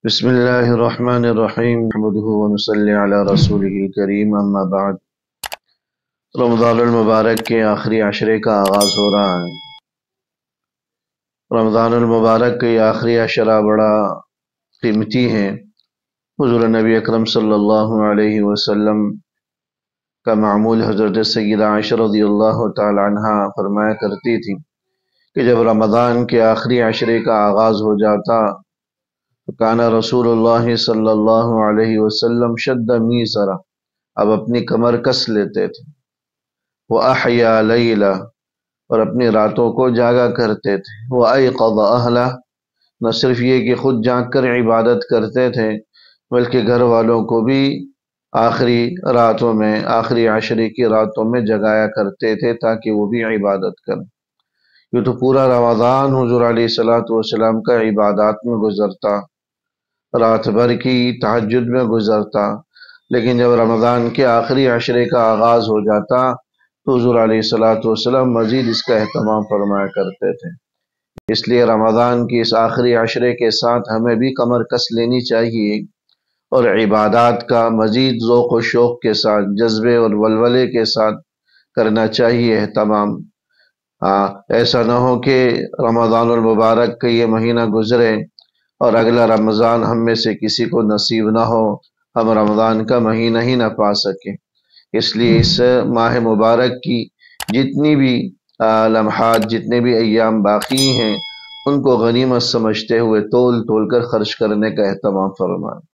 بسم اللہ الرحمن الرحیم نحمده ونصلی علی رسولہ الکریم اما بعد۔ رمضان المبارک کے آخری عشرے کا آغاز ہو رہا ہے۔ رمضان المبارک کے آخری عشرہ بڑا قیمتی ہے۔ حضور نبی اکرم صلی اللہ علیہ وسلم کا معمول حضرت سیدہ عائشہ رضی اللہ تعالی عنہ فرمایا کرتی تھی کہ جب رمضان کے آخری عشرے کا آغاز ہو جاتا کان رسول اللہ صلی اللہ علیہ وسلم شد میسرہ، اب اپنی کمر کس لیتے تھے، وَأَحْيَا لَيْلَ، اور اپنی راتوں کو جاگا کرتے تھے، وَأَيْقَظَ أَهْلَهُ، نہ صرف یہ کہ خود جاگ کر عبادت کرتے تھے بلکہ گھر والوں کو بھی آخری راتوں میں، آخری عشرے کی راتوں میں جگایا کرتے تھے تاکہ وہ بھی عبادت کریں۔ یہ تو پورا رمضان حضور علیہ السلام کا عبادات میں گزرتا، رات بھر کی تہجد میں گزرتا، لیکن جب رمضان کے آخری عشرے کا آغاز ہو جاتا تو حضور علیہ السلام مزید اس کا اہتمام فرمایا کرتے تھے۔ اس لیے رمضان کی اس آخری عشرے کے ساتھ ہمیں بھی کمر کس لینی چاہیے اور عبادات کا مزید ذوق و شوق کے ساتھ، جذبے اور ولولے کے ساتھ کرنا چاہیے اہتمام۔ ایسا نہ ہو کہ رمضان المبارک کا یہ مہینہ گزرے اور اگلا رمضان ہم میں سے کسی کو نصیب نہ ہو، ہم رمضان کا مہینہ ہی نہ پا سکیں۔ اس لیے اس ماہ مبارک کی جتنی بھی لمحات، جتنے بھی ایام باقی ہیں ان کو غنیمت سمجھتے ہوئے تول تول کر خرچ کرنے کا اہتمام فرمائیں۔